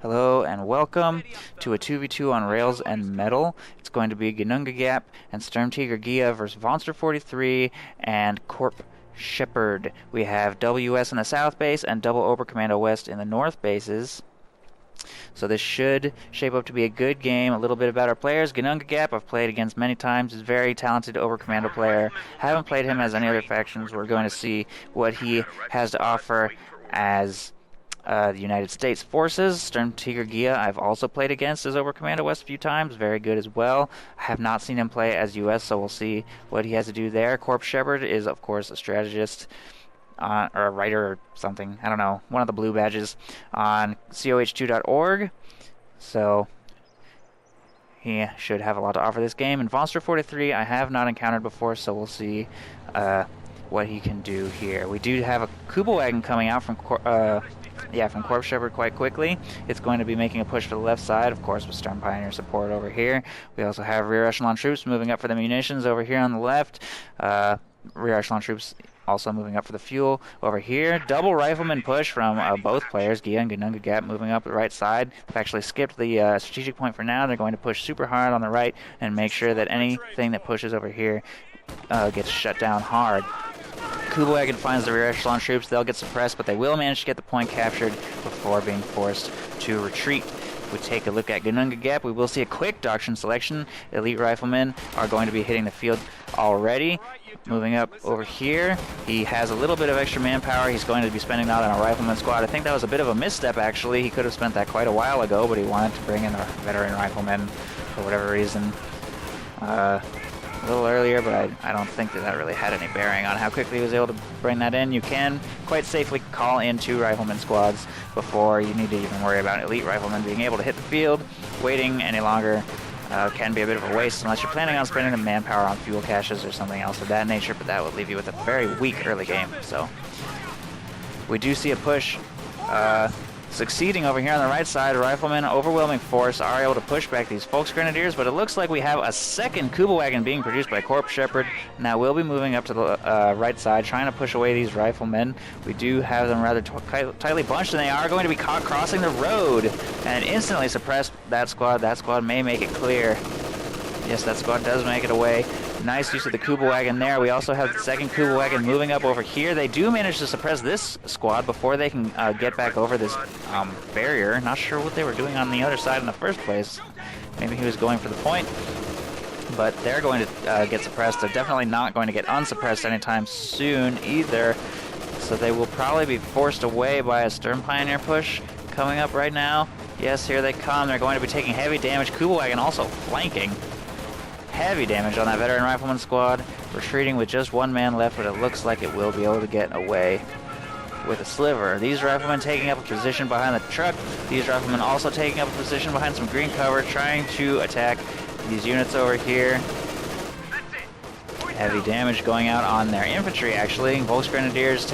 Hello and welcome to a 2v2 on Rails and Metal. It's going to be Ginnungagap and GiaA versus Vonster 43 and Corp Shepard. We have WS in the south base and Double Oberkommando West in the north bases. So this should shape up to be a good game. A little bit about our players. Ginnungagap, I've played against many times. He's a very talented Oberkommando player. Haven't played him as any other factions. We're going to see what he has to offer as the United States Forces. GiaA, I've also played against as Oberkommando West a few times. Very good as well. I have not seen him play as US, so we'll see what he has to do there. Corp Shepard is, of course, a strategist. Or a writer or something, I don't know, one of the blue badges on coh2.org. So he should have a lot to offer this game. And Vonster 43 I have not encountered before, so we'll see what he can do here. We do have a Kuba wagon coming out from Corp Shepard quite quickly. It's going to be making a push for the left side, of course, with Stern Pioneer support over here. We also have rear echelon troops moving up for the munitions over here on the left. Rear echelon troops also moving up for the fuel over here. Double rifleman push from both players, GiaA and Ginnungagap, moving up the right side. They've actually skipped the strategic point for now. They're going to push super hard on the right and make sure that anything that pushes over here gets shut down hard. Kuba wagon finds the rear echelon troops. They'll get suppressed, but they will manage to get the point captured before being forced to retreat. If we take a look at Ginnungagap, we will see a quick doctrine selection. Elite riflemen are going to be hitting the field already. Moving up over here, he has a little bit of extra manpower. He's going to be spending that on a rifleman squad. I think that was a bit of a misstep, actually. He could have spent that quite a while ago, but he wanted to bring in a veteran rifleman for whatever reason a little earlier, but I don't think that really had any bearing on how quickly he was able to bring that in. You can quite safely call in 2 rifleman squads before you need to even worry about elite riflemen being able to hit the field. Waiting any longer can be a bit of a waste unless you're planning on spending the manpower on fuel caches or something else of that nature, but that would leave you with a very weak early game. So we do see a push succeeding over here on the right side. Riflemen, overwhelming force, are able to push back these Volksgrenadiers, but it looks like we have a second Kuba wagon being produced by Corp Shepard. Now we'll be moving up to the right side, trying to push away these riflemen. We do have them rather tightly bunched, and they are going to be caught crossing the road and instantly suppress that squad. That squad may make it clear. Yes, that squad does make it away. Nice use of the Kuba wagon there. We also have the second Kuba wagon moving up over here. They do manage to suppress this squad before they can get back over this barrier. Not sure what they were doing on the other side in the first place. Maybe he was going for the point. But they're going to get suppressed. They're definitely not going to get unsuppressed anytime soon either. So they will probably be forced away by a Stern Pioneer push coming up right now. Yes, here they come. They're going to be taking heavy damage. Kuba wagon also flanking. Heavy damage on that veteran rifleman squad, retreating with just one man left, but it looks like it will be able to get away with a sliver. These riflemen taking up a position behind the truck. These riflemen also taking up a position behind some green cover, trying to attack these units over here. Heavy damage going out on their infantry, actually. Volksgrenadiers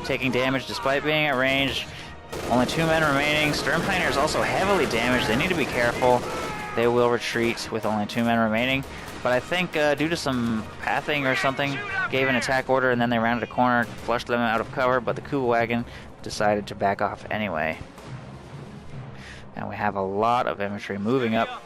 taking damage despite being at range. Only 2 men remaining. Stern Pioneers also heavily damaged. They need to be careful. They will retreat with only 2 men remaining. But I think due to some pathing or something, gave an attack order and then they rounded a corner, flushed them out of cover, but the Kuba wagon decided to back off anyway. And we have a lot of infantry moving up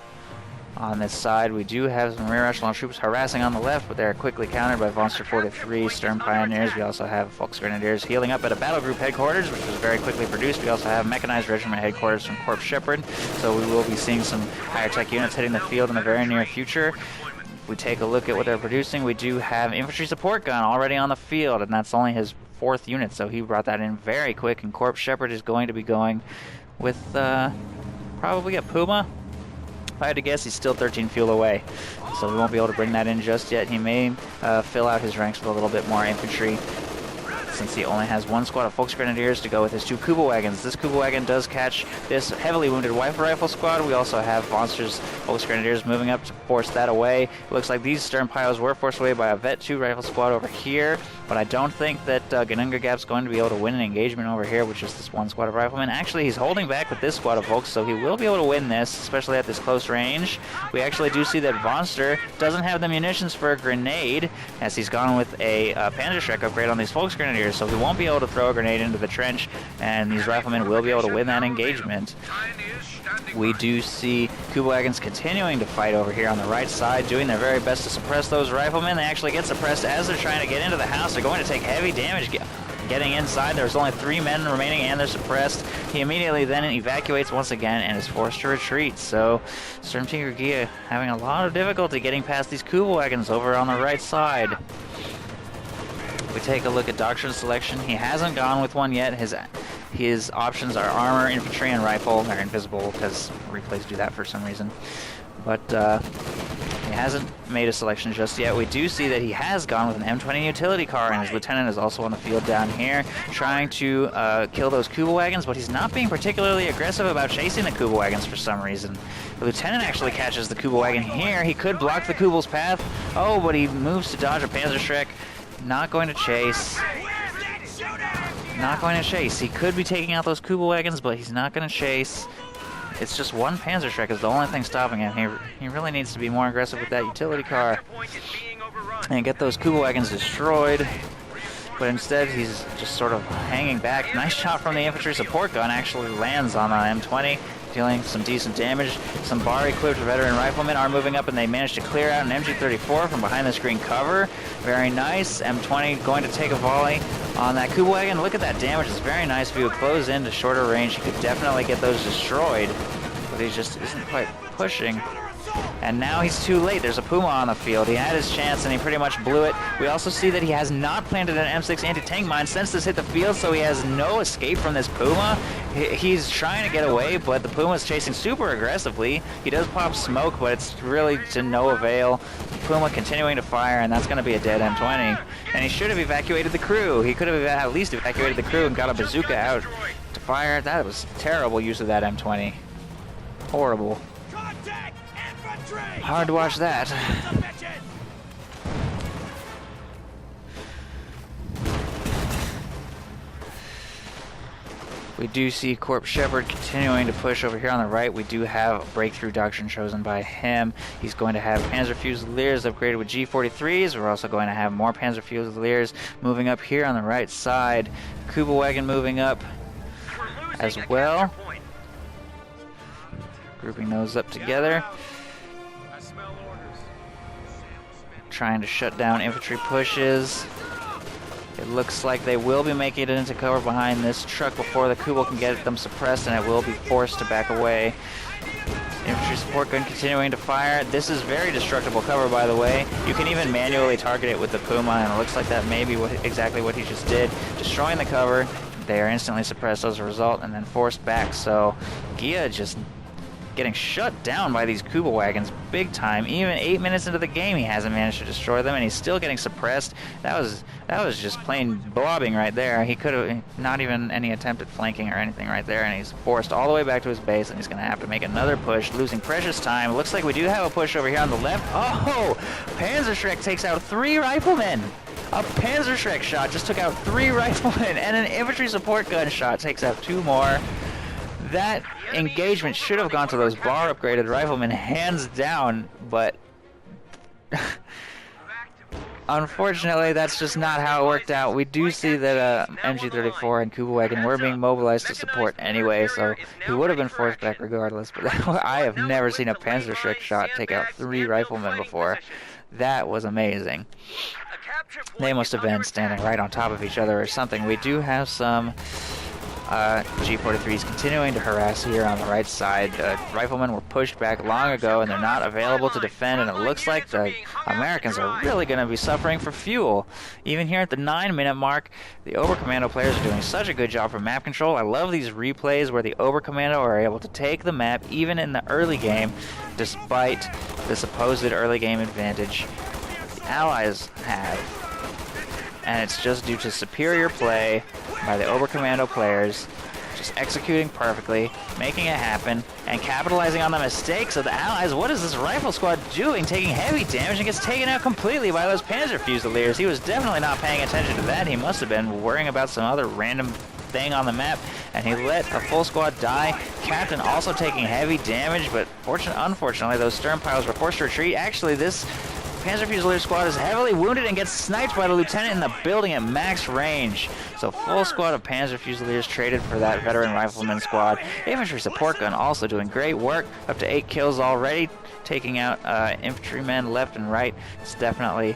on this side. We do have some rear echelon troops harassing on the left, but they're quickly countered by Vonster 43, Stern Pioneers. We also have Volksgrenadiers healing up at a battle group headquarters, which was very quickly produced. We also have mechanized regiment headquarters from Corp Shepard, so we will be seeing some higher tech units hitting the field in the very near future. If we take a look at what they're producing, we do have infantry support gun already on the field, and that's only his 4th unit, so he brought that in very quick, and Corp Shepard is going to be going with probably a Puma. If I had to guess, he's still 13 fuel away, so we won't be able to bring that in just yet. He may fill out his ranks with a little bit more infantry, since he only has 1 squad of Volksgrenadiers to go with his 2 Kuba wagons. This Kuba wagon does catch this heavily wounded rifle squad. We also have Vonster's Volksgrenadiers moving up to force that away. It looks like these Stern Pios were forced away by a Vet 2 rifle squad over here, but I don't think that Ginnungagap's going to be able to win an engagement over here with just this 1 squad of riflemen. Actually, he's holding back with this squad of Volks, so he will be able to win this, especially at this close range. We actually do see that Vonster doesn't have the munitions for a grenade, as he's gone with a Panzerschreck upgrade on these Volksgrenadiers. here, so he won't be able to throw a grenade into the trench, and these riflemen will be able to win that engagement. We do see Kubelwagons continuing to fight over here on the right side, doing their very best to suppress those riflemen. They actually get suppressed as they're trying to get into the house. They're going to take heavy damage getting inside. There's only 3 men remaining, and they're suppressed. He immediately then evacuates once again and is forced to retreat. So Sturmtiger GiaA having a lot of difficulty getting past these Kubelwagons over on the right side. We take a look at doctrine selection. He hasn't gone with one yet. His options are armor, infantry, and rifle. They're invisible because replays do that for some reason. But he hasn't made a selection just yet. We do see that he has gone with an M20 utility car, and his lieutenant is also on the field down here trying to kill those Kubelwagons, but he's not being particularly aggressive about chasing the Kubelwagons for some reason. The lieutenant actually catches the Kubelwagon here. He could block the Kubel's path. Oh, but he moves to dodge a Panzerschreck. Not going to chase. Not going to chase. He could be taking out those Kubelwagons, but he's not going to chase. It's just one Panzerschreck is the only thing stopping him. He really needs to be more aggressive with that utility car and get those Kubelwagons destroyed. But instead, he's just sort of hanging back. Nice shot from the infantry support gun. Actually lands on an M20, dealing some decent damage. Some bar-equipped veteran riflemen are moving up, and they manage to clear out an MG34 from behind the screen cover. Very nice. M20 going to take a volley on that Kubelwagon. Look at that damage. It's very nice. If he would close in to shorter range, he could definitely get those destroyed. But he just isn't quite pushing. And now he's too late. There's a Puma on the field. He had his chance, and he pretty much blew it. We also see that he has not planted an M6 anti-tank mine since this hit the field, so he has no escape from this Puma. He's trying to get away, but the Puma's chasing super aggressively. He does pop smoke, but it's really to no avail. Puma continuing to fire, and that's going to be a dead M20. And he should have evacuated the crew. He could have at least evacuated the crew and got a bazooka out to fire. That was terrible use of that M20. Horrible. Hard to watch that. We do see Corp Shepard continuing to push over here on the right. We do have a breakthrough doctrine chosen by him. He's going to have Panzer Fusiliers upgraded with G43s. We're also going to have more Panzer Fusiliers moving up here on the right side. Kubelwagon moving up as well. Grouping those up together. Trying to shut down infantry pushes. It looks like they will be making it into cover behind this truck before the Kubel can get them suppressed, and it will be forced to back away. Infantry support gun continuing to fire. This is very destructible cover, by the way. You can even manually target it with the Puma, and it looks like that may be exactly what he just did. Destroying the cover. They are instantly suppressed as a result and then forced back. So GiaA just getting shut down by these Kubelwagons big time. Even 8 minutes into the game, he hasn't managed to destroy them, and he's still getting suppressed. That was just plain blobbing right there. He could have not even any attempt at flanking or anything right there, and he's forced all the way back to his base, and he's going to have to make another push, losing precious time. Looks like we do have a push over here on the left. Oh, Panzerschreck takes out 3 riflemen. A Panzerschreck shot just took out 3 riflemen, and an infantry support gun shot takes out 2 more. That engagement should have gone to those bar-upgraded riflemen, hands down, but unfortunately, that's just not how it worked out. We do see that MG34 and Kubelwagon were being mobilized to support anyway, so he would have been forced back regardless, but I have never seen a Panzerschreck shot take out 3 riflemen before. That was amazing. They must have been standing right on top of each other or something. We do have some G43s continuing to harass here on the right side. Riflemen were pushed back long ago, and they're not available to defend, and it looks like the Americans are really going to be suffering for fuel. Even here at the 9-minute mark, the Oberkommando players are doing such a good job for map control. I love these replays where the Oberkommando are able to take the map even in the early game, despite the supposed early game advantage the Allies have. And it's just due to superior play by the Oberkommando players, just executing perfectly, making it happen, and capitalizing on the mistakes of the Allies. What is this rifle squad doing? Taking heavy damage and gets taken out completely by those Panzer Fusiliers. He was definitely not paying attention to that. He must have been worrying about some other random thing on the map, and he let a full squad die. Captain also taking heavy damage, but unfortunately those stern piles were forced to retreat. Actually, this Panzer Fusilier squad is heavily wounded and gets sniped by the lieutenant in the building at max range. So full squad of Panzer Fusiliers traded for that veteran rifleman squad. Infantry support gun also doing great work, up to 8 kills already, taking out infantrymen left and right. It's definitely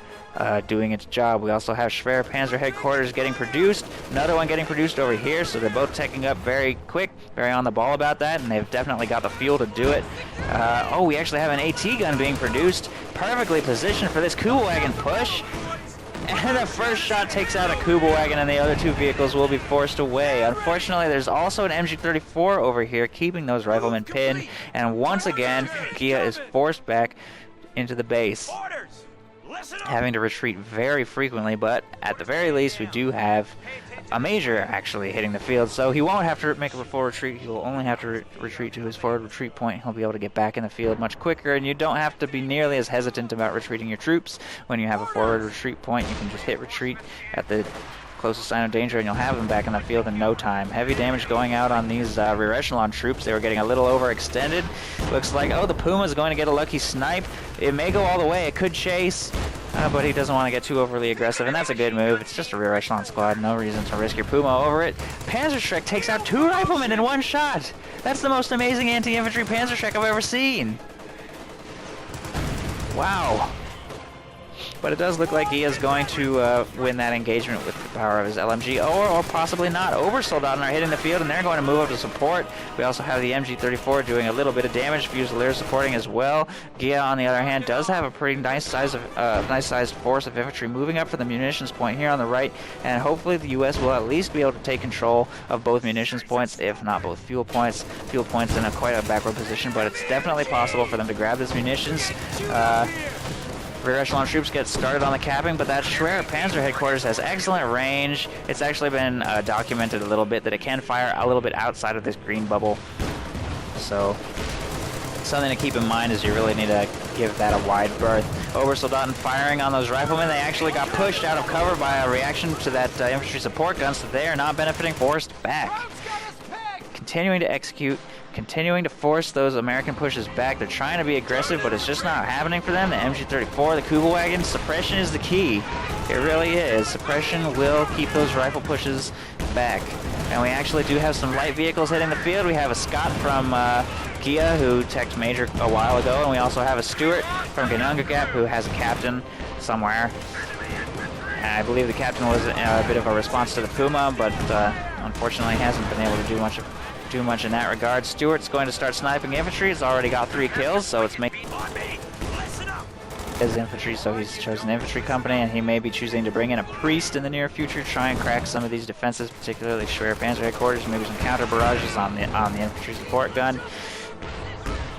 doing its job. We also have Schwer Panzer headquarters getting produced, another one getting produced over here, so they're both taking up very quick, very on the ball about that, and they've definitely got the fuel to do it. Oh, we actually have an AT gun being produced, perfectly positioned for this Kugelwagen push. And the first shot takes out a Kugelwagen, and the other 2 vehicles will be forced away. Unfortunately, there's also an MG34 over here keeping those riflemen pinned, and once again, GiaA is forced back into the base, having to retreat very frequently, but at the very least, we do have a major actually hitting the field, so he won't have to make a full retreat. He will only have to retreat to his forward retreat point. He'll be able to get back in the field much quicker, and you don't have to be nearly as hesitant about retreating your troops. When you have a forward retreat point, you can just hit retreat at the closest sign of danger, and you'll have them back in the field in no time. Heavy damage going out on these rear echelon troops. They were getting a little overextended. Looks like, oh, the Puma's going to get a lucky snipe. It may go all the way. It could chase. But he doesn't want to get too overly aggressive, and that's a good move. It's just a rear echelon squad. No reason to risk your Puma over it. Panzerschreck takes out 2 riflemen in 1 shot. That's the most amazing anti-infantry Panzerschreck I've ever seen. Wow. But it does look like he is going to win that engagement with the power of his LMG, or possibly not. Obersoldaten are hitting the field, and they're going to move up to support. We also have the MG34 doing a little bit of damage. Fusiliers supporting as well. GiaA, on the other hand, does have a pretty nice sized force of infantry moving up for the munitions point here on the right, and hopefully the U.S. will at least be able to take control of both munitions points, if not both fuel points. Fuel points in quite a backward position, but it's definitely possible for them to grab this munitions. Rear echelon troops get started on the capping, but that Schwer Panzer headquarters has excellent range. It's actually been documented a little bit that it can fire a little bit outside of this green bubble. So something to keep in mind is you really need to give that a wide berth. Obersoldaten firing on those riflemen. They actually got pushed out of cover by a reaction to that infantry support gun, so they are not benefiting, forced back. Continuing to execute, continuing to force those American pushes back. They're trying to be aggressive, but it's just not happening for them. The MG34, the Kugelwagen, suppression is the key. It really is. Suppression will keep those rifle pushes back. And we actually do have some light vehicles hitting the field. We have a Scott from GiaA, who teched Major a while ago, and we also have a Stewart from Ginnungagap, who has a captain somewhere. And I believe the captain was a bit of a response to the Puma, but unfortunately hasn't been able to do much in that regard. Stewart's going to start sniping infantry. He's already got 3 kills, so it's making his infantry, so he's chosen infantry company, and he may be choosing to bring in a priest in the near future to try and crack some of these defenses, particularly Schwer Panzer headquarters, maybe some counter barrages on the infantry support gun.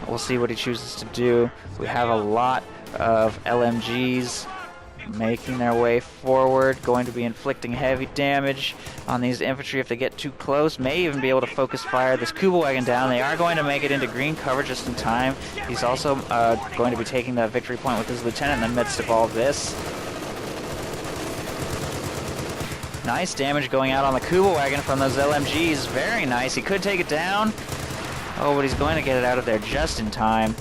We'll see what he chooses to do. We have a lot of LMGs making their way forward, going to be inflicting heavy damage on these infantry if they get too close. May even be able to focus fire this Kugelwagen down. They are going to make it into green cover just in time. He's also going to be taking the victory point with his lieutenant in the midst of all of this. Nice damage going out on the Kugelwagen from those LMGs. Very nice. He could take it down. Oh, but he's going to get it out of there just in time.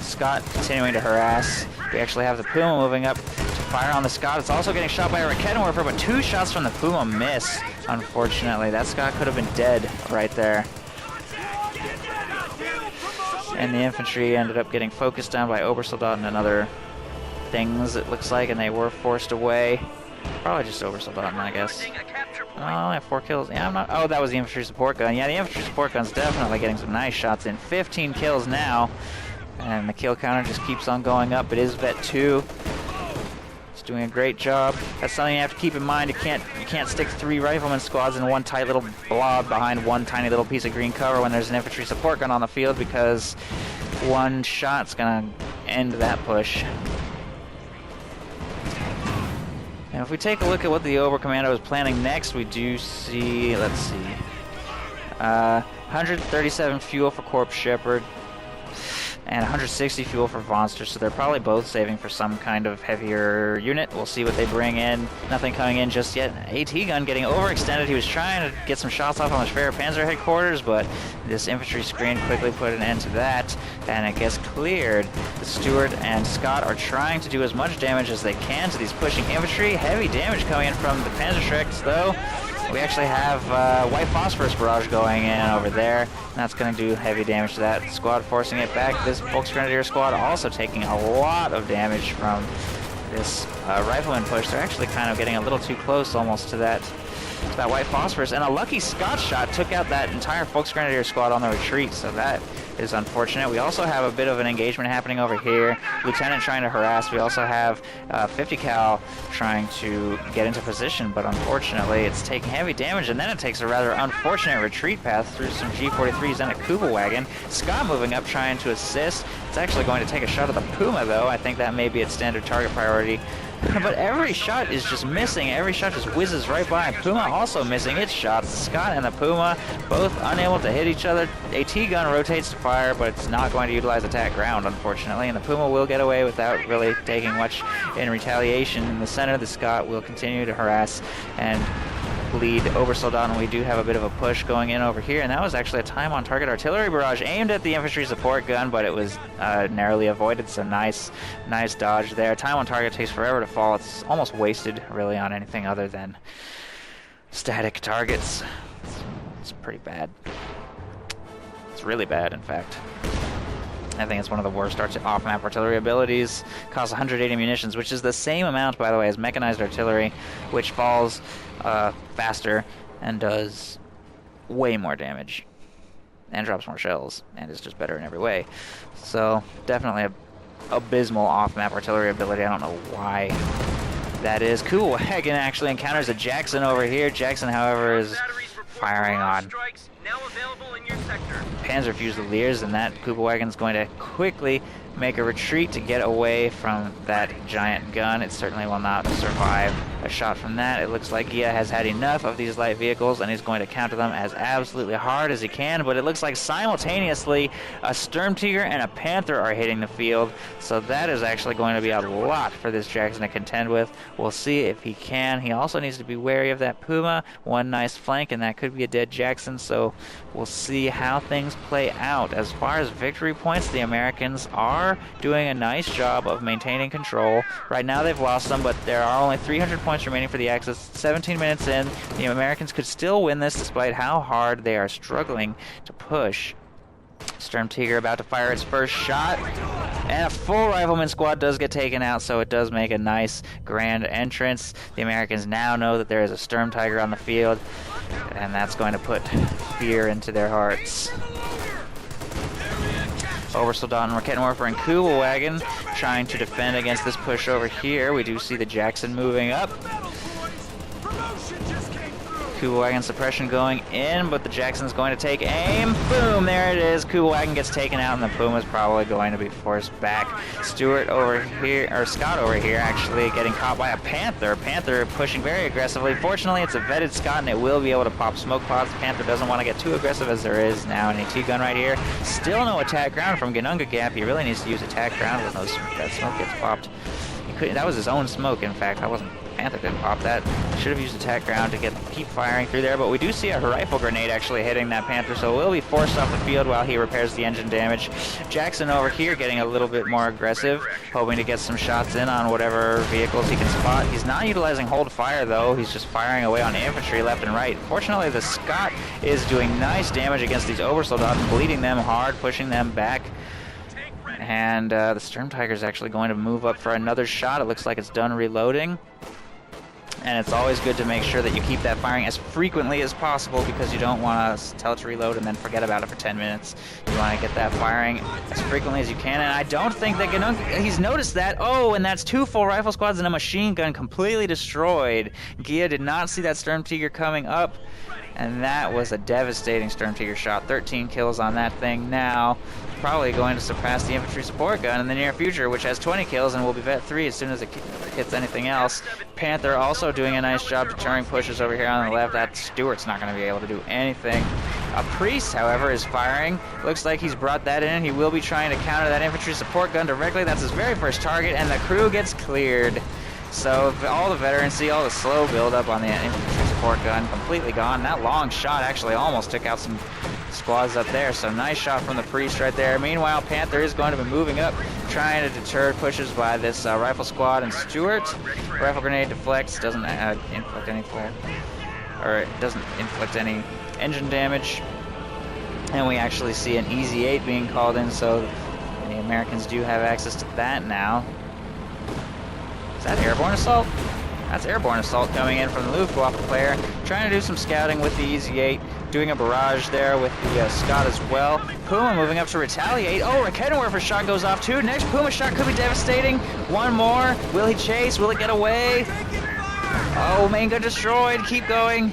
Scott continuing to harass. We actually have the Puma moving up to fire on the Scott. It's also getting shot by a Raketenwerfer, but 2 shots from the Puma miss, unfortunately. That Scott could have been dead right there. And the infantry ended up getting focused down by Obersoldaten and other things, it looks like, and they were forced away. Probably just Obersoldaten, I guess. Oh, I have 4 kills. Yeah, I'm not. Oh, that was the infantry support gun. Yeah, the infantry support gun's definitely getting some nice shots in. 15 kills now. And the kill counter just keeps on going up. It is Vet 2. It's doing a great job. That's something you have to keep in mind. You can't stick 3 rifleman squads in one tight little blob behind one tiny little piece of green cover when there's an infantry support gun on the field, because one shot's gonna end that push. And if we take a look at what the Oberkommando is planning next, we do see, let's see, 137 fuel for Corp Shepard. and 160 fuel for Vonster, so they're probably both saving for some kind of heavier unit. We'll see what they bring in. Nothing coming in just yet. AT gun getting overextended. He was trying to get some shots off on the Schwer Panzer headquarters, but this infantry screen quickly put an end to that, and it gets cleared. The Stewart and Scott are trying to do as much damage as they can to these pushing infantry. Heavy damage coming in from the Panzerschrecks, though. We actually have white phosphorus barrage going in over there, and that's going to do heavy damage to that squad, forcing it back. This Volksgrenadier squad also taking a lot of damage from this rifleman push. They're actually kind of getting a little too close almost to that white phosphorus, and a lucky Scott shot took out that entire Volksgrenadier squad on the retreat, so that is unfortunate. We also have a bit of an engagement happening over here. Lieutenant trying to harass. We also have 50 cal trying to get into position, but unfortunately it's taking heavy damage, and then it takes a rather unfortunate retreat path through some G43s and a Kuba wagon. Scott moving up trying to assist. It's actually going to take a shot at the Puma, though. I think that may be its standard target priority. But every shot is just missing. Every shot just whizzes right by. Puma also missing its shots. Scott and the Puma both unable to hit each other. AT gun rotates to fire, but it's not going to utilize attack ground, unfortunately. And the Puma will get away without really taking much in retaliation. In the center, the Scott will continue to harass and lead Obersoldat, and we do have a bit of a push going in over here, and that was actually a time on target artillery barrage aimed at the infantry support gun, but it was narrowly avoided, so nice dodge there. Time on target takes forever to fall. It's almost wasted really on anything other than static targets. It's pretty bad. It's really bad, in fact. I think it's one of the worst off-map artillery abilities. Costs 180 munitions, which is the same amount, by the way, as mechanized artillery, which falls faster and does way more damage and drops more shells and is just better in every way. So definitely a abysmal off-map artillery ability. I don't know why that is. Kuba wagon actually encounters a Jackson over here. Jackson, however, is firing on Panzer Fusiliers, and that Kuba wagon's going to quickly make a retreat to get away from that giant gun. It certainly will not survive a shot from that. It looks like GiaA has had enough of these light vehicles, and he's going to counter them as absolutely hard as he can, but it looks like simultaneously a Sturmtiger and a Panther are hitting the field, so that is actually going to be a lot for this Jackson to contend with. We'll see if he can. He also needs to be wary of that Puma. One nice flank, and that could be a dead Jackson, so we'll see how things play out. As far as victory points, the Americans are doing a nice job of maintaining control. Right now they've lost them, but there are only 300 points remaining for the Axis. 17 minutes in, the Americans could still win this despite how hard they are struggling to push. Sturmtiger about to fire its first shot, and a full rifleman squad does get taken out, so it does make a nice grand entrance. The Americans now know that there is a Sturmtiger on the field, and that's going to put fear into their hearts. Obersoldat and Rakettenwerfer and Kuba wagon trying to defend against this push over here. We do see the Jackson moving up. Kuba wagon suppression going in, but the Jackson's going to take aim. Boom, there it is. Kuba wagon gets taken out, and the Puma's probably going to be forced back. Stewart over here, or Scott over here, actually getting caught by a Panther. Panther pushing very aggressively. Fortunately, it's a vetted Scott, and it will be able to pop smoke pods. Panther doesn't want to get too aggressive, as there is now an AT gun right here. Still no attack ground from Ginnungagap. He really needs to use attack ground when that smoke gets popped. That was his own smoke, in fact. Panther didn't pop that. Should have used attack ground to keep firing through there, but we do see a rifle grenade actually hitting that Panther, so will be forced off the field while he repairs the engine damage. Jackson over here getting a little bit more aggressive, hoping to get some shots in on whatever vehicles he can spot. He's not utilizing hold fire, though. He's just firing away on infantry left and right. Fortunately, the Scott is doing nice damage against these Obersoldaten, bleeding them hard, pushing them back. And the Sturmtiger is actually going to move up for another shot. It looks like it's done reloading. And it's always good to make sure that you keep that firing as frequently as possible, because you don't want to tell it to reload and then forget about it for 10 minutes. You want to get that firing as frequently as you can, and I don't think that he's noticed that. Oh, and that's 2 full rifle squads and a machine gun completely destroyed. GiaA did not see that Sturmtiger coming up, and that was a devastating Sturmtiger shot. 13 kills on that thing now. Probably going to surpass the infantry support gun in the near future, which has 20 kills and will be vet 3 as soon as it hits anything else. Panther also doing a nice job deterring pushes over here on the left. That Stewart's not going to be able to do anything. A priest, however, is firing. Looks like he's brought that in. He will be trying to counter that infantry support gun directly. That's his very first target, and the crew gets cleared. So all the veterans see all the slow buildup on the infantry support gun completely gone. That long shot actually almost took out some squads up there. So nice shot from the priest right there. Meanwhile, Panther is going to be moving up, trying to deter pushes by this rifle squad and Stewart. Rifle grenade deflects, doesn't inflict any full, or it doesn't inflict any engine damage. And we actually see an Easy 8 being called in, so the Americans do have access to that now. Is that airborne assault? That's airborne assault coming in from the Luftwaffe player, trying to do some scouting with the Easy 8, doing a barrage there with the Scott as well. Puma moving up to retaliate. Oh, Raketenwerfer shot goes off too. Next Puma shot could be devastating. One more. Will he chase? Will it get away? Oh, main gun destroyed. Keep going.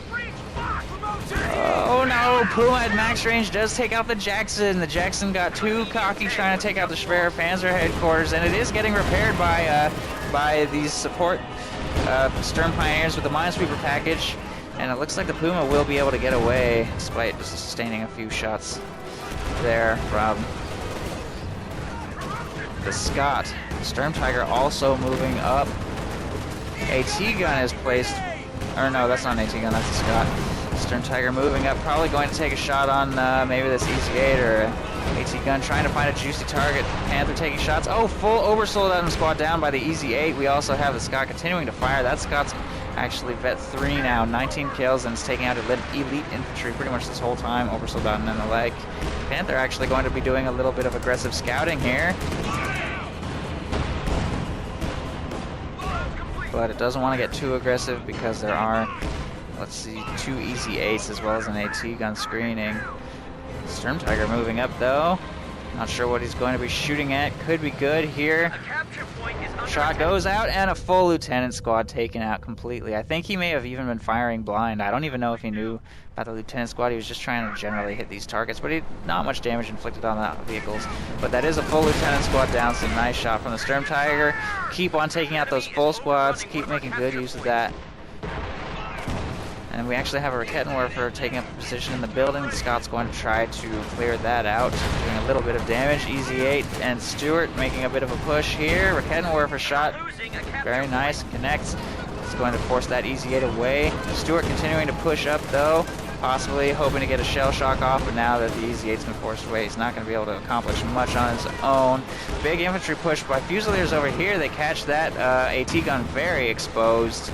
Oh no, Puma at max range does take out the Jackson. The Jackson got too cocky trying to take out the Schwer Panzer headquarters, and it is getting repaired by these support Sturm Pioneers with the Minesweeper package. And it looks like the Puma will be able to get away, despite just sustaining a few shots there from the Scott. Sturm Tiger also moving up. AT gun is placed, or no, that's not an AT gun, that's a Scott. Sturm Tiger moving up, probably going to take a shot on maybe this Easy 8 or AT gun, trying to find a juicy target. Panther taking shots. Oh, full oversold out squad down by the Easy 8. We also have the Scott continuing to fire. That Scott's actually vet 3 now, 19 kills, and it's taking out elite infantry pretty much this whole time. Oversold out in the leg. Panther actually going to be doing a little bit of aggressive scouting here, but it doesn't want to get too aggressive because there are, let's see, 2 Easy 8s as well as an AT gun screening. Sturm Tiger moving up though. Not sure what he's going to be shooting at. Could be good here. Shot goes out and a full lieutenant squad taken out completely. I think he may have even been firing blind. I don't even know if he knew about the lieutenant squad. He was just trying to generally hit these targets, but not much damage inflicted on the vehicles. But that is a full lieutenant squad down. So nice shot from the Sturm Tiger. Keep on taking out those full squads. Keep making good use of that. And we actually have a Raketenwerfer taking up a position in the building. Scott's going to try to clear that out, doing a little bit of damage. Easy 8 and Stewart making a bit of a push here. Raketenwerfer shot, very nice, connects. It's going to force that Easy 8 away. Stewart continuing to push up though, possibly hoping to get a shell shock off, but now that the Easy 8's been forced away, he's not going to be able to accomplish much on his own. Big infantry push by Fusiliers over here. They catch that AT gun very exposed.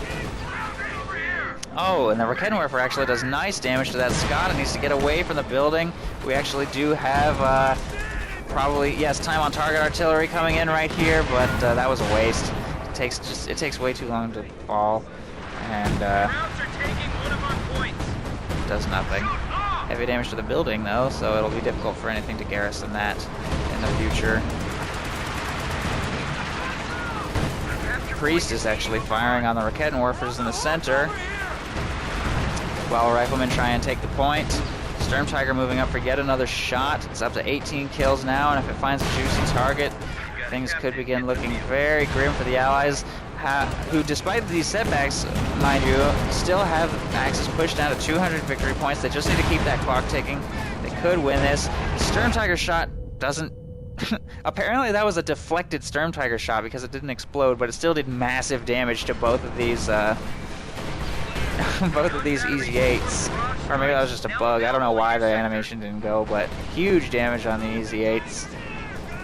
Oh, and the Raketenwerfer actually does nice damage to that Scott. It needs to get away from the building. We actually do have probably, yes, time on target artillery coming in right here, but that was a waste. It takes way too long to fall, and does nothing. Heavy damage to the building though, so it'll be difficult for anything to garrison that in the future. Priest is actually firing on the Raketenwerfers in the center, while Riflemen try and take the point. Sturm Tiger moving up for yet another shot. It's up to 18 kills now, and if it finds a juicy target, things could begin looking very grim for the Allies, who, despite these setbacks, mind you, still have Axis pushed down to 200 victory points. They just need to keep that clock ticking. They could win this. The Sturm Tiger shot doesn't... Apparently that was a deflected Sturm Tiger shot because it didn't explode, but it still did massive damage to both of these both of these Easy 8s. Or maybe that was just a bug. I don't know why the animation didn't go, but huge damage on the Easy 8s.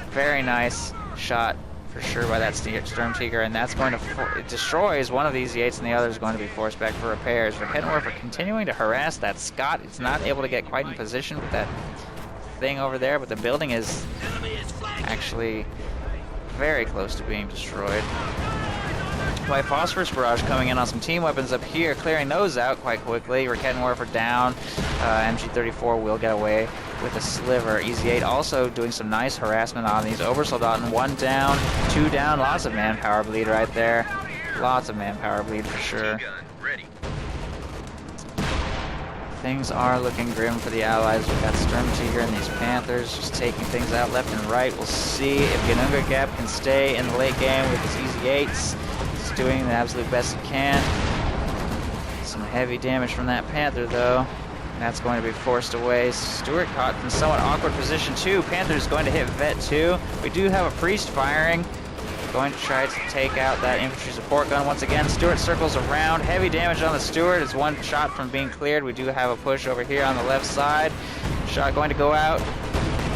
Very nice shot for sure by that Sturm Tiger, and that's going to it destroys one of the Easy 8s, and the other is going to be forced back for repairs. Raketenwerfer continuing to harass that Scott. It's not able to get quite in position with that thing over there, but the building is actually very close to being destroyed. By Phosphorus Barrage coming in on some team weapons up here, clearing those out quite quickly. Raketenwerfer down. MG34 will get away with a sliver. Easy 8 also doing some nice harassment on these Obersoldaten. 1 down, 2 down. Lots of manpower bleed right there. Lots of manpower bleed for sure. Things are looking grim for the Allies. We've got Sturm Tiger and these Panthers just taking things out left and right. We'll see if Ginnungagap can stay in the late game with his Easy 8s. He's doing the absolute best he can. Some heavy damage from that Panther though. That's going to be forced away. Stewart caught in somewhat awkward position too. Panther's going to hit Vet 2. We do have a Priest firing. Going to try to take out that infantry support gun once again. Stewart circles around. Heavy damage on the Stewart. It's one shot from being cleared. We do have a push over here on the left side. Shot going to go out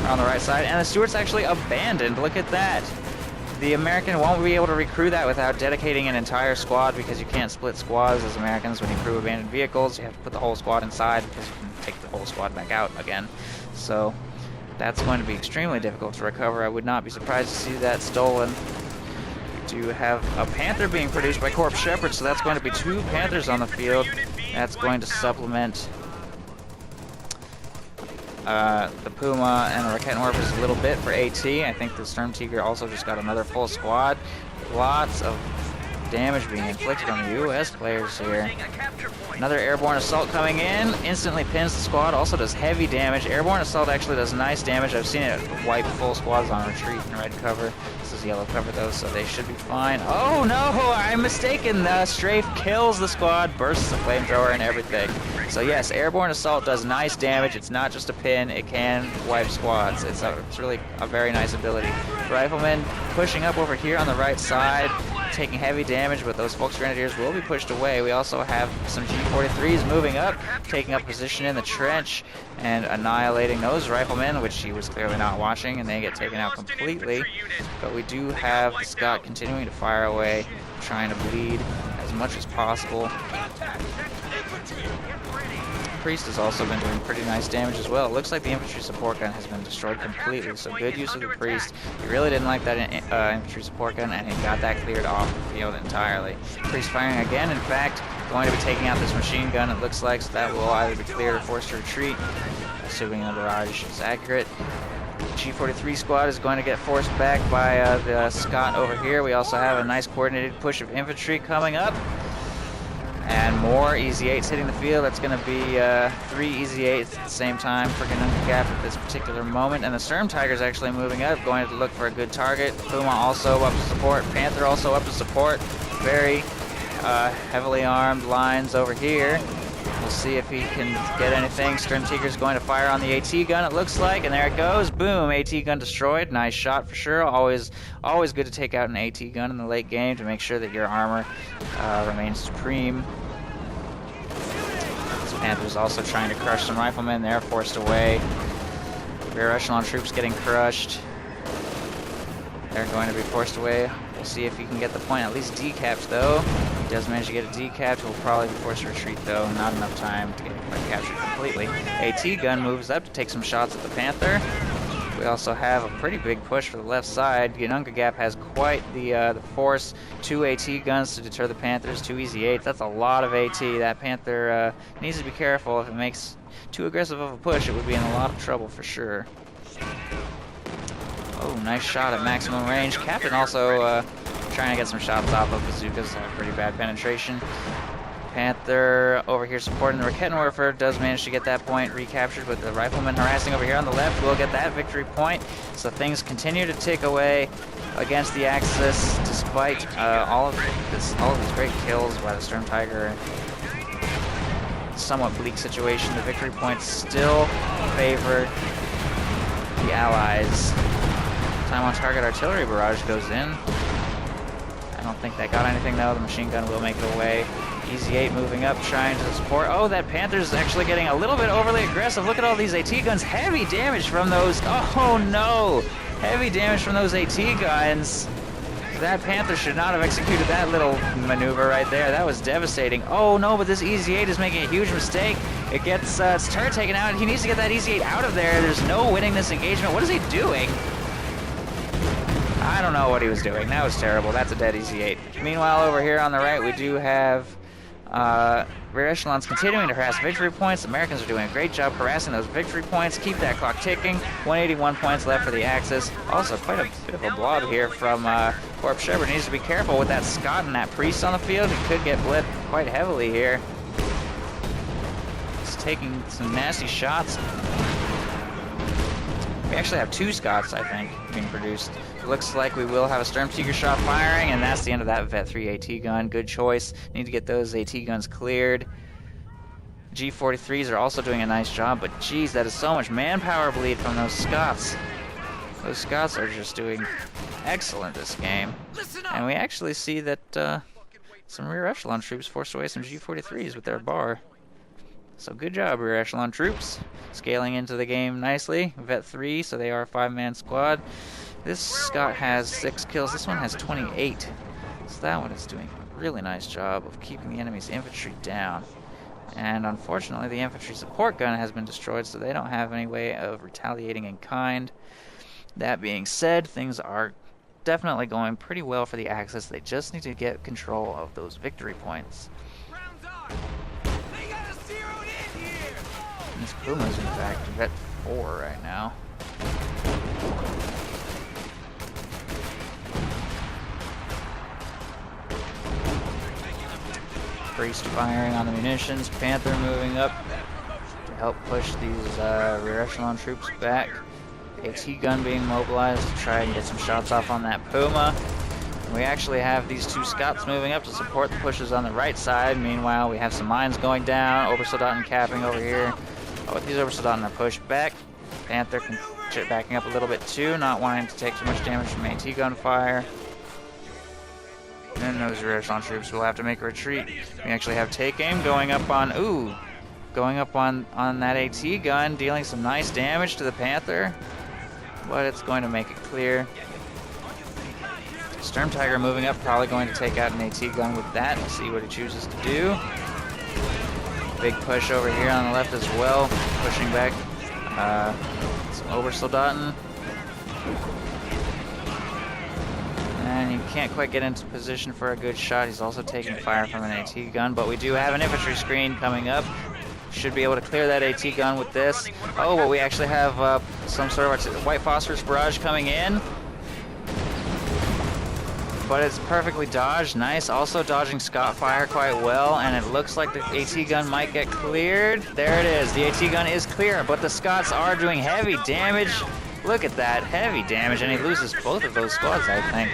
on the right side. And the Stewart's actually abandoned. Look at that. The American won't be able to recrew that without dedicating an entire squad, because you can't split squads as Americans when you crew abandoned vehicles. You have to put the whole squad inside because you can take the whole squad back out again. So that's going to be extremely difficult to recover. I would not be surprised to see that stolen. We do have a Panther being produced by Corp Shepard, so that's going to be 2 Panthers on the field. That's going to supplement the Puma and the Rakettenwerfer a little bit for AT. I think the Sturm Tiger also just got another full squad. Lots of damage being inflicted on the U.S. players here. Another airborne assault coming in. Instantly pins the squad. Also does heavy damage. Airborne assault actually does nice damage. I've seen it wipe full squads on retreat in red cover. This is yellow cover though, so they should be fine. Oh no, I'm mistaken. The strafe kills the squad, bursts the flamethrower and everything. So yes, airborne assault does nice damage. It's not just a pin. It can wipe squads. It's really a very nice ability. Riflemen pushing up over here on the right side, taking heavy damage, but those Volksgrenadiers will be pushed away. We also have some G43s moving up, taking up position in the trench and annihilating those riflemen, which he was clearly not watching, and they get taken out completely. But we do have Scott continuing to fire away, trying to bleed as much as possible. Priest has also been doing pretty nice damage as well. It looks like the infantry support gun has been destroyed completely, so good use of the Priest. He really didn't like that infantry support gun, and he got that cleared off the field entirely. Priest firing again, in fact, going to be taking out this machine gun, it looks like, so that will either be cleared or forced to retreat, assuming the barrage is accurate. G43 squad is going to get forced back by the Scott over here. We also have a nice coordinated push of infantry coming up. And more Easy 8s hitting the field. That's going to be 3 Easy 8s at the same time for Ginnungagap at this particular moment. And the Sturm Tiger's actually moving up, going to look for a good target. Puma also up to support. Panther also up to support. Very heavily armed lines over here. We'll see if he can get anything. Sturm Tiger's going to fire on the AT gun, it looks like, and there it goes. Boom, AT gun destroyed. Nice shot for sure. Always good to take out an AT gun in the late game to make sure that your armor remains supreme. This Panther's also trying to crush some riflemen. They're forced away. Rear echelon troops getting crushed. They're going to be forced away. We'll see if he can get the point at least decapped, though. He does manage to get a decapped. He'll probably be forced to retreat, though. Not enough time to get it captured completely. AT gun moves up to take some shots at the Panther. We also have a pretty big push for the left side. Ginnungagap has quite the force. 2 AT guns to deter the Panthers. 2 Easy 8s. That's a lot of AT. That Panther needs to be careful. If it makes too aggressive of a push, it would be in a lot of trouble for sure. Oh, nice shot at maximum range. Captain also trying to get some shots off of bazookas. Pretty bad penetration. Panther over here supporting the Rakettenwerfer does manage to get that point recaptured, with the rifleman harassing over here on the left. We'll get that victory point. So things continue to tick away against the Axis, despite all of these great kills by the Sturm Tiger. Somewhat bleak situation. The victory points still favor the Allies. Time on target artillery barrage goes in. I don't think that got anything though. The machine gun will make it away. Easy 8 moving up, trying to support. Oh, that Panther's actually getting a little bit overly aggressive. Look at all these AT guns. Heavy damage from those. Oh no! Heavy damage from those AT guns. That Panther should not have executed that little maneuver right there. That was devastating. Oh no, but this Easy 8 is making a huge mistake. It gets its turret taken out. He needs to get that Easy 8 out of there. There's no winning this engagement. What is he doing? I don't know what he was doing. That was terrible. That's a dead Easy 8. Meanwhile, over here on the right, we do have rear echelons continuing to harass victory points. The Americans are doing a great job harassing those victory points. Keep that clock ticking. 181 points left for the Axis. Also, quite a bit of a blob here from Corp Shepard. Needs to be careful with that Scott and that Priest on the field. He could get blipped quite heavily here. He's taking some nasty shots. We actually have 2 Scots, I think, being produced. It looks like we will have a Sturm Tiger shot firing, and that's the end of that Vet 3 AT gun. Good choice. Need to get those AT guns cleared. G43s are also doing a nice job, but geez, that is so much manpower bleed from those Scots. Those Scots are just doing excellent this game. And we actually see that some rear echelon troops forced away some G43s with their bar. So good job, rear echelon troops. Scaling into the game nicely. Vet 3, so they are a 5-man squad. This Scot has 6 kills. This one has 28. So that one is doing a really nice job of keeping the enemy's infantry down. And unfortunately, the infantry support gun has been destroyed, so they don't have any way of retaliating in kind. That being said, things are definitely going pretty well for the Axis. They just need to get control of those victory points. This Puma's in fact Vet 4 right now. Priest firing on the munitions. Panther moving up to help push these rear echelon troops back. AT gun being mobilized to try and get some shots off on that Puma. We actually have these 2 Scots moving up to support the pushes on the right side. Meanwhile, we have some mines going down. Obersoldaten capping over here. Oh, these Obersoldaten are pushed back. Panther backing up a little bit too, not wanting to take too much damage from AT gun fire. And those rear echelon troops will have to make a retreat. We actually have take aim going up on that AT gun, dealing some nice damage to the Panther. But it's going to make it clear. Sturm Tiger moving up, probably going to take out an AT gun with that. We'll see what he chooses to do. Big push over here on the left as well, pushing back some Obersoldaten. And he can't quite get into position for a good shot. He's also taking fire from an AT gun, but we do have an infantry screen coming up. Should be able to clear that AT gun with this. Oh, but we actually have some sort of white phosphorus barrage coming in. But it's perfectly dodged. Nice. Also dodging Scot fire quite well, and it looks like the AT gun might get cleared. There it is. The AT gun is clear, but the Scots are doing heavy damage. Look at that. Heavy damage, and he loses both of those squads, I think,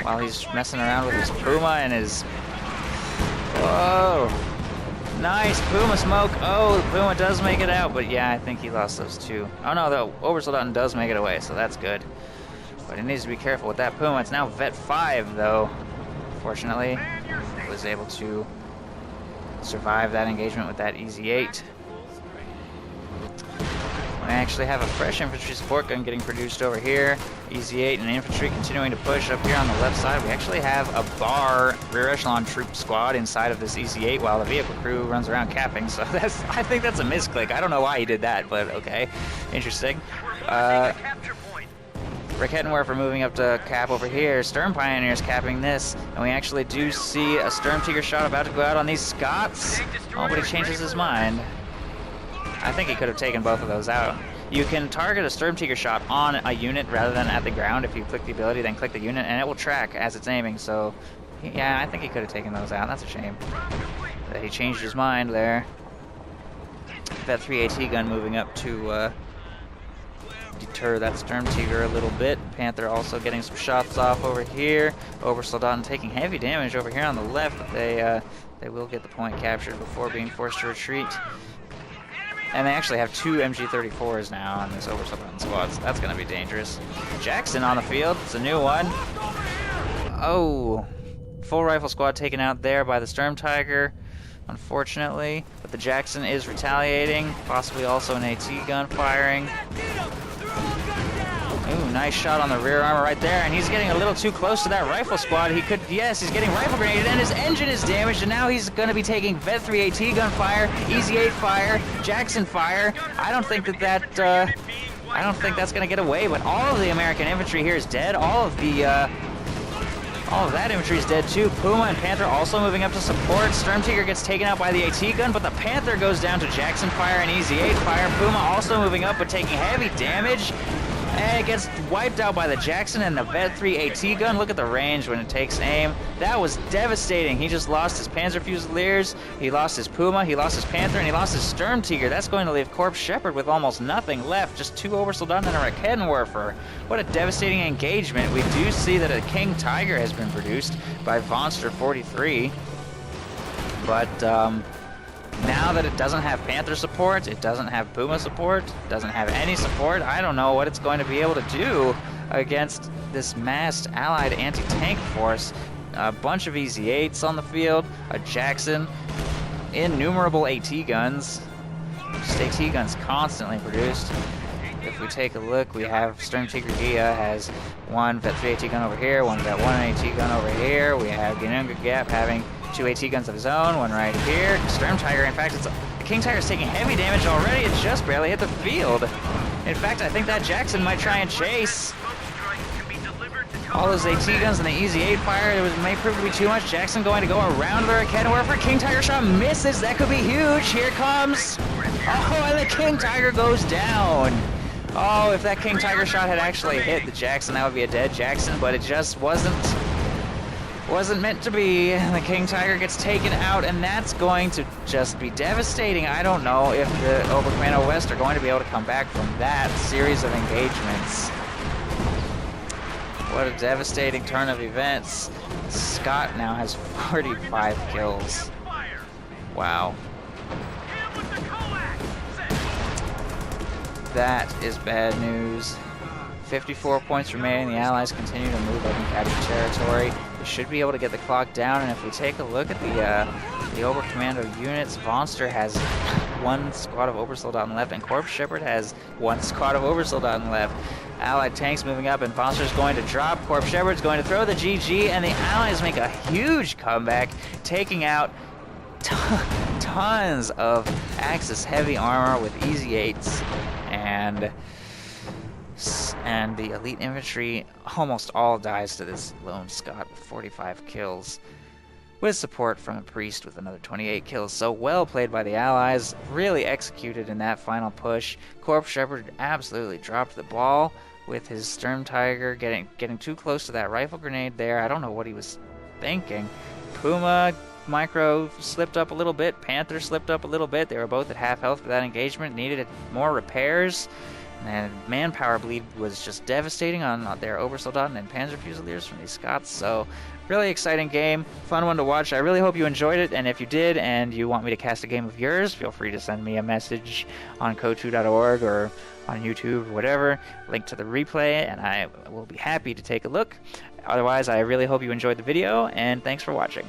while he's messing around with his Puma and his... Whoa. Nice. Puma smoke. Oh, the Puma does make it out, but yeah, I think he lost those 2. Oh no, the Obersoldaten does make it away, so that's good. But he needs to be careful with that Puma. It's now Vet 5, though. Fortunately, he was able to survive that engagement with that Easy 8. We actually have a fresh infantry support gun getting produced over here. Easy 8 and infantry continuing to push up here on the left side. We actually have a bar rear echelon troop squad inside of this Easy 8 while the vehicle crew runs around capping. So I think that's a misclick. I don't know why he did that, but okay. Interesting. Rakettenwerfer moving up to cap over here. Sturm Pioneers capping this. And we actually do see a Sturm Tiger shot about to go out on these Scots. Oh, but he changes his mind. I think he could have taken both of those out. You can target a Sturm Tiger shot on a unit rather than at the ground. If you click the ability, then click the unit, and it will track as it's aiming. So, yeah, I think he could have taken those out. That's a shame that he changed his mind there. Vet 3 AT gun moving up to deter that Sturm Tiger a little bit. Panther also getting some shots off over here. Obersoldaten taking heavy damage over here on the left, but they will get the point captured before being forced to retreat. And they actually have 2 MG34s now on this Obersoldaten squad, so that's going to be dangerous. Jackson on the field. It's a new one. Oh, full rifle squad taken out there by the Sturm Tiger, unfortunately. But the Jackson is retaliating, possibly also an AT gun firing. Ooh, nice shot on the rear armor right there, and he's getting a little too close to that rifle squad. He could, yes, he's getting rifle grenaded, and his engine is damaged, and now he's going to be taking Vet 3 AT gun fire, Easy 8 fire, Jackson fire. I don't think that's going to get away, but all of the American infantry here is dead. All of that infantry is dead too. Puma and Panther also moving up to support. Sturm Tiger gets taken out by the AT gun, but the Panther goes down to Jackson fire and Easy 8 fire. Puma also moving up, but taking heavy damage. And it gets wiped out by the Jackson and the Vet 3 AT gun. Look at the range when it takes aim. That was devastating. He just lost his Panzer Fusiliers, he lost his Puma, he lost his Panther, and he lost his Sturm Tiger. That's going to leave Corp Shepard with almost nothing left. Just 2 Obersoldaten and a Rakettenwerfer. What a devastating engagement. We do see that a King Tiger has been produced by Vonster 43. But now that it doesn't have Panther support, it doesn't have Puma support, doesn't have any support, I don't know what it's going to be able to do against this massed allied anti-tank force. A bunch of EZ-8s on the field, a Jackson, innumerable AT guns, just AT guns constantly produced. If we take a look, we have Storm Tiger GiaA has one Vet 3 AT gun over here, one Vet 1 AT gun over here. We have Ginnungagap having 2 AT guns of his own, one right here. Storm Tiger, in fact, the King Tiger's taking heavy damage already. It just barely hit the field. In fact, I think that Jackson might try and chase. All those AT guns and the EZ-8 fire, may prove to be too much. Jackson going to go around the Raketenwerfer for King Tiger shot, misses. That could be huge. Here comes. Oh, and the King Tiger goes down. Oh, if that King Tiger shot had actually hit the Jackson, that would be a dead Jackson, but it just wasn't meant to be. The King Tiger gets taken out, and that's going to just be devastating. I don't know if the Oberkommando West are going to be able to come back from that series of engagements. What a devastating turn of events. Scott now has 45 kills. Wow. That is bad news. 54 points remaining. The Allies continue to move up in captured territory. They should be able to get the clock down, and if we take a look at the Oberkommando units, Vonster has one squad of Obersoldaten left, and Corp Shepard has one squad of Obersoldaten left. Allied tanks moving up, and Vonster's going to drop. Corp Shepard's going to throw the GG, and the Allies make a huge comeback, taking out tons of Axis heavy armor with EZ-8s, and the elite infantry almost all dies to this lone Scot with 45 kills, with support from a priest with another 28 kills. So well played by the Allies, really executed in that final push. Corp Shepard absolutely dropped the ball with his Sturm Tiger getting too close to that rifle grenade there. I don't know what he was thinking. Puma Micro slipped up a little bit, Panther slipped up a little bit. They were both at half health for that engagement, needed more repairs. And manpower bleed was just devastating on their Obersoldaten and Panzer Fusiliers from these Scots. So, really exciting game, fun one to watch. I really hope you enjoyed it, and if you did and you want me to cast a game of yours, feel free to send me a message on Kotu.org or on YouTube or whatever. Link to the replay, and I will be happy to take a look. Otherwise, I really hope you enjoyed the video, and thanks for watching.